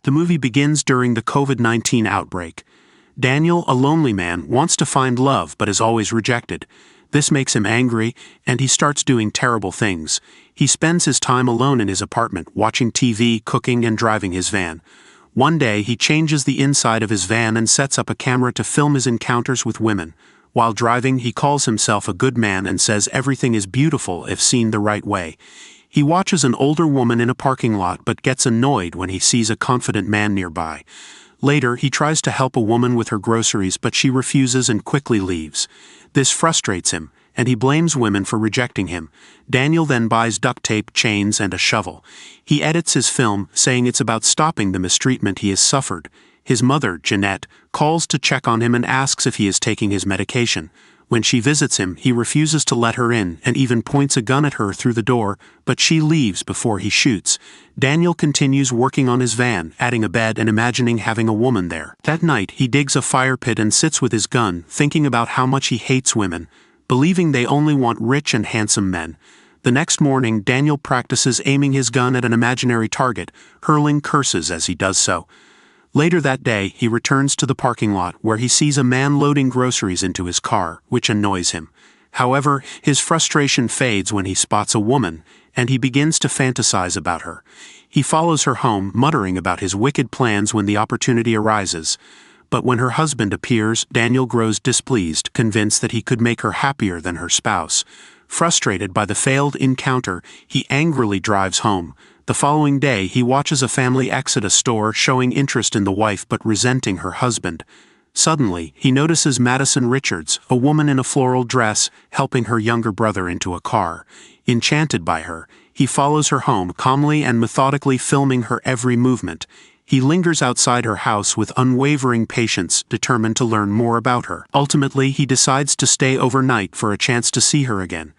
The movie begins during the COVID-19 outbreak. Daniel, a lonely man, wants to find love but is always rejected. This makes him angry, and he starts doing terrible things. He spends his time alone in his apartment, watching TV, cooking, and driving his van. One day, he changes the inside of his van and sets up a camera to film his encounters with women. While driving, he calls himself a good man and says everything is beautiful if seen the right way. He watches an older woman in a parking lot but gets annoyed when he sees a confident man nearby. Later, he tries to help a woman with her groceries but she refuses and quickly leaves. This frustrates him, and he blames women for rejecting him. Daniel then buys duct tape, chains, and a shovel. He edits his film, saying it's about stopping the mistreatment he has suffered. His mother, Jeanette, calls to check on him and asks if he is taking his medication. When she visits him, he refuses to let her in and even points a gun at her through the door, but she leaves before he shoots. Daniel continues working on his van, adding a bed and imagining having a woman there. That night, he digs a fire pit and sits with his gun, thinking about how much he hates women, believing they only want rich and handsome men. The next morning, Daniel practices aiming his gun at an imaginary target, hurling curses as he does so. Later that day, he returns to the parking lot where he sees a man loading groceries into his car, which annoys him. However, his frustration fades when he spots a woman, and he begins to fantasize about her. He follows her home, muttering about his wicked plans when the opportunity arises. But when her husband appears, Daniel grows displeased, convinced that he could make her happier than her spouse. Frustrated by the failed encounter, he angrily drives home. The following day, he watches a family exit a store, showing interest in the wife but resenting her husband. Suddenly, he notices Madison Richards, a woman in a floral dress, helping her younger brother into a car. Enchanted by her, he follows her home, calmly and methodically filming her every movement. He lingers outside her house with unwavering patience, determined to learn more about her. Ultimately, he decides to stay overnight for a chance to see her again.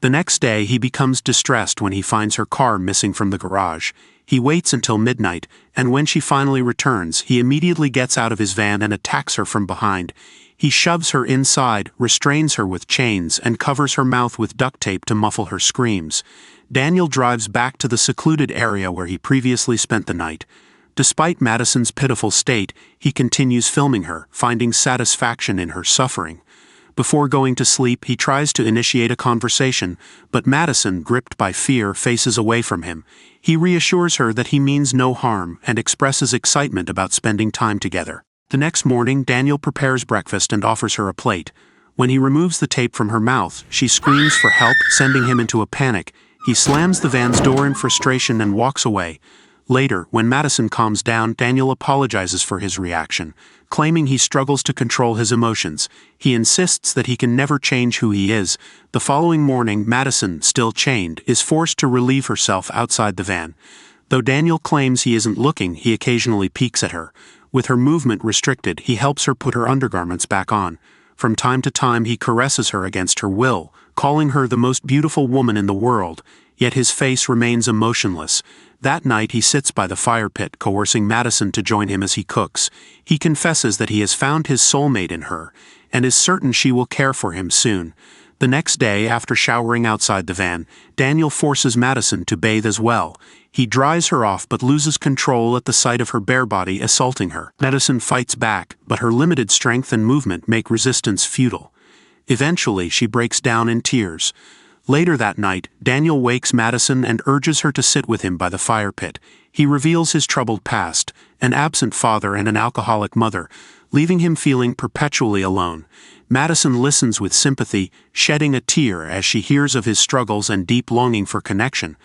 The next day, he becomes distressed when he finds her car missing from the garage. He waits until midnight, and when she finally returns, he immediately gets out of his van and attacks her from behind. He shoves her inside, restrains her with chains, and covers her mouth with duct tape to muffle her screams. Daniel drives back to the secluded area where he previously spent the night. Despite Madison's pitiful state, he continues filming her, finding satisfaction in her suffering. Before going to sleep, he tries to initiate a conversation, but Madison, gripped by fear, faces away from him. He reassures her that he means no harm and expresses excitement about spending time together. The next morning, Daniel prepares breakfast and offers her a plate. When he removes the tape from her mouth, she screams for help, sending him into a panic. He slams the van's door in frustration and walks away. Later, when Madison calms down, Daniel apologizes for his reaction, claiming he struggles to control his emotions. He insists that he can never change who he is. The following morning, Madison, still chained, is forced to relieve herself outside the van. Though Daniel claims he isn't looking, he occasionally peeks at her. With her movement restricted, he helps her put her undergarments back on. From time to time, he caresses her against her will, calling her the most beautiful woman in the world, yet his face remains emotionless. That night, he sits by the fire pit, coercing Madison to join him as he cooks. He confesses that he has found his soulmate in her, and is certain she will care for him soon. The next day, after showering outside the van, Daniel forces Madison to bathe as well. He dries her off but loses control at the sight of her bare body assaulting her. Madison fights back, but her limited strength and movement make resistance futile. Eventually, she breaks down in tears. Later that night, Daniel wakes Madison and urges her to sit with him by the fire pit. He reveals his troubled past, an absent father and an alcoholic mother, leaving him feeling perpetually alone. Madison listens with sympathy, shedding a tear as she hears of his struggles and deep longing for connection.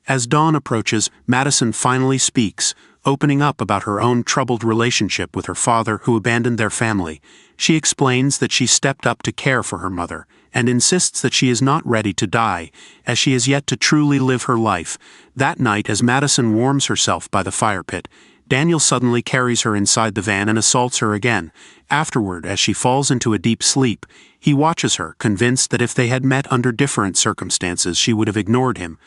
As dawn approaches, Madison finally speaks, opening up about her own troubled relationship with her father who abandoned their family. She explains that she stepped up to care for her mother, and insists that she is not ready to die, as she has yet to truly live her life. That night, as Madison warms herself by the fire pit, Daniel suddenly carries her inside the van and assaults her again. Afterward, as she falls into a deep sleep, he watches her, convinced that if they had met under different circumstances, she would have ignored him.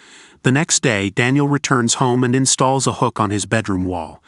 The next day, Daniel returns home and installs a hook on his bedroom wall.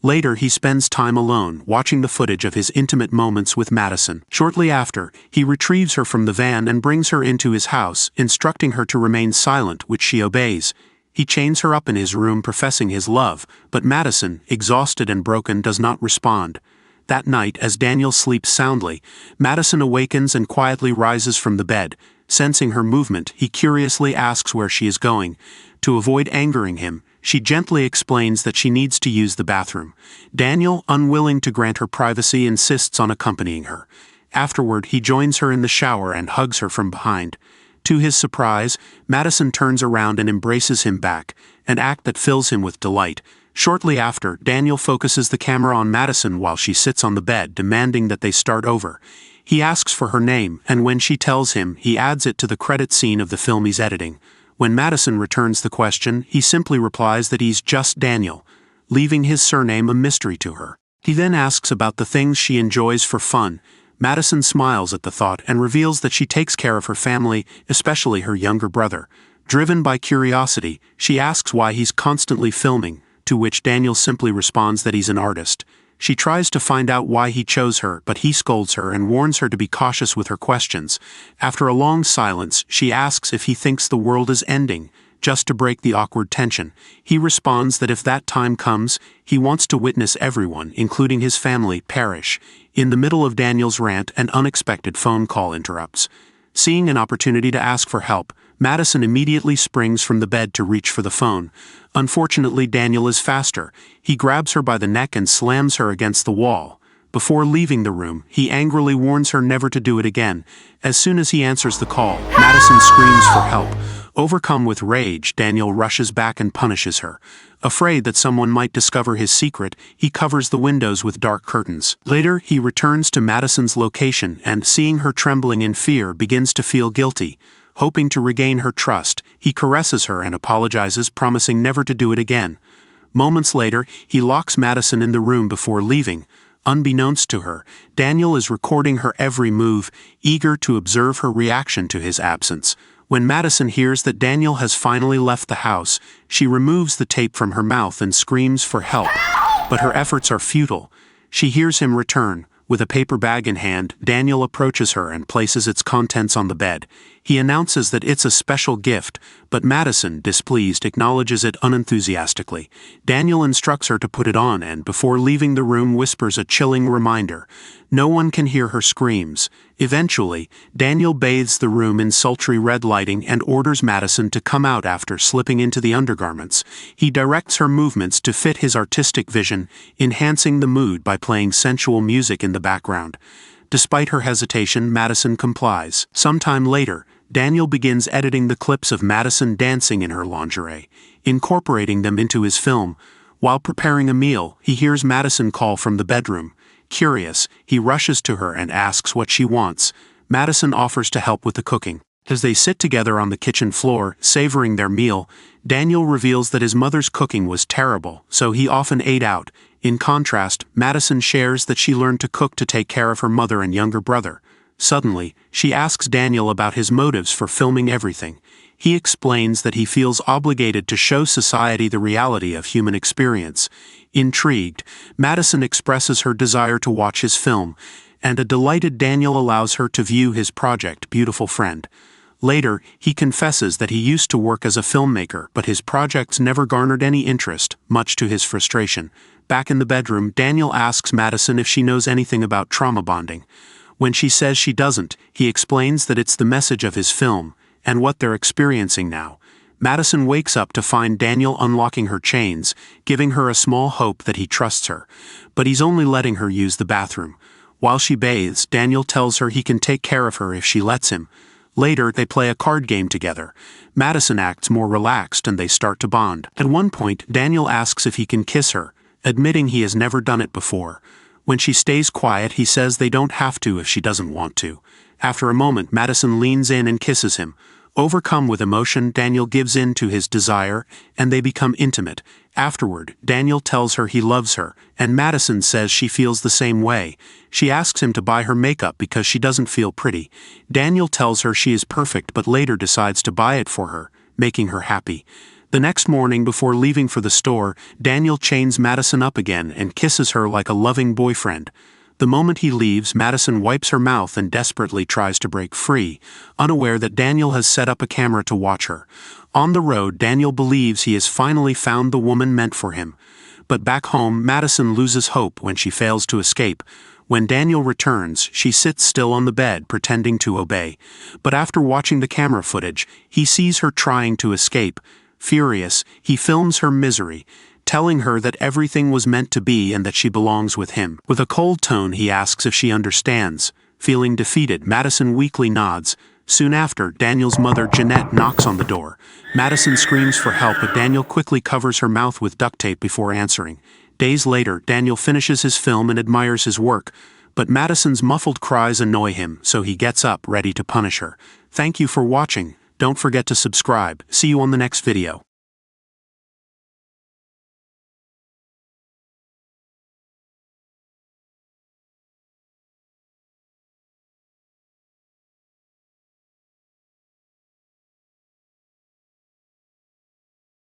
Later, he spends time alone, watching the footage of his intimate moments with Madison. Shortly after, he retrieves her from the van and brings her into his house, instructing her to remain silent, which she obeys. He chains her up in his room professing his love, but Madison, exhausted and broken, does not respond. That night, as Daniel sleeps soundly, Madison awakens and quietly rises from the bed. Sensing her movement, he curiously asks where she is going. To avoid angering him, she gently explains that she needs to use the bathroom. Daniel, unwilling to grant her privacy, insists on accompanying her. Afterward, he joins her in the shower and hugs her from behind. To his surprise, Madison turns around and embraces him back, an act that fills him with delight. Shortly after, Daniel focuses the camera on Madison while she sits on the bed, demanding that they start over. He asks for her name, and when she tells him, he adds it to the credit scene of the film he's editing. When Madison returns the question, he simply replies that he's just Daniel, leaving his surname a mystery to her. He then asks about the things she enjoys for fun. Madison smiles at the thought and reveals that she takes care of her family, especially her younger brother. Driven by curiosity, she asks why he's constantly filming, to which Daniel simply responds that he's an artist. She tries to find out why he chose her, but he scolds her and warns her to be cautious with her questions. After a long silence, she asks if he thinks the world is ending, just to break the awkward tension. He responds that if that time comes, he wants to witness everyone, including his family, perish. In the middle of Daniel's rant, an unexpected phone call interrupts. Seeing an opportunity to ask for help, Madison immediately springs from the bed to reach for the phone. Unfortunately, Daniel is faster. He grabs her by the neck and slams her against the wall. Before leaving the room, he angrily warns her never to do it again. As soon as he answers the call, Madison screams for help. Overcome with rage, Daniel rushes back and punishes her. Afraid that someone might discover his secret, he covers the windows with dark curtains. Later, he returns to Madison's location and, seeing her trembling in fear, begins to feel guilty. Hoping to regain her trust, he caresses her and apologizes, promising never to do it again. Moments later, he locks Madison in the room before leaving. Unbeknownst to her, Daniel is recording her every move, eager to observe her reaction to his absence. When Madison hears that Daniel has finally left the house, she removes the tape from her mouth and screams for help. But her efforts are futile. She hears him return. With a paper bag in hand, Daniel approaches her and places its contents on the bed. He announces that it's a special gift, but Madison, displeased, acknowledges it unenthusiastically. Daniel instructs her to put it on and, before leaving the room, whispers a chilling reminder. No one can hear her screams. Eventually, Daniel bathes the room in sultry red lighting and orders Madison to come out after slipping into the undergarments. He directs her movements to fit his artistic vision, enhancing the mood by playing sensual music in the background. Despite her hesitation, Madison complies. Sometime later, Daniel begins editing the clips of Madison dancing in her lingerie, incorporating them into his film. While preparing a meal, he hears Madison call from the bedroom. Curious, he rushes to her and asks what she wants. Madison offers to help with the cooking. As they sit together on the kitchen floor, savoring their meal, Daniel reveals that his mother's cooking was terrible, so he often ate out. In contrast, Madison shares that she learned to cook to take care of her mother and younger brother. Suddenly, she asks Daniel about his motives for filming everything. He explains that he feels obligated to show society the reality of human experience. Intrigued, Madison expresses her desire to watch his film, and a delighted Daniel allows her to view his project, Beautiful Friend. Later, he confesses that he used to work as a filmmaker, but his projects never garnered any interest, much to his frustration. Back in the bedroom, Daniel asks Madison if she knows anything about trauma bonding. When she says she doesn't, he explains that it's the message of his film, and what they're experiencing now. Madison wakes up to find Daniel unlocking her chains, giving her a small hope that he trusts her. But he's only letting her use the bathroom. While she bathes, Daniel tells her he can take care of her if she lets him. Later, they play a card game together. Madison acts more relaxed and they start to bond. At one point, Daniel asks if he can kiss her, admitting he has never done it before. When she stays quiet, he says they don't have to if she doesn't want to. After a moment, Madison leans in and kisses him. Overcome with emotion, Daniel gives in to his desire, and they become intimate. Afterward, Daniel tells her he loves her, and Madison says she feels the same way. She asks him to buy her makeup because she doesn't feel pretty. Daniel tells her she is perfect but later decides to buy it for her, making her happy. The next morning, before leaving for the store, Daniel chains Madison up again and kisses her like a loving boyfriend. The moment he leaves, Madison wipes her mouth and desperately tries to break free, unaware that Daniel has set up a camera to watch her. On the road, Daniel believes he has finally found the woman meant for him. But back home, Madison loses hope when she fails to escape. When Daniel returns, she sits still on the bed, pretending to obey. But after watching the camera footage, he sees her trying to escape. Furious, he films her misery, telling her that everything was meant to be and that she belongs with him. With a cold tone, he asks if she understands. Feeling defeated, Madison weakly nods. Soon after, Daniel's mother, Jeanette, knocks on the door. Madison screams for help, but Daniel quickly covers her mouth with duct tape before answering. Days later, Daniel finishes his film and admires his work, but Madison's muffled cries annoy him, so he gets up, ready to punish her. Thank you for watching. Don't forget to subscribe. See you on the next video.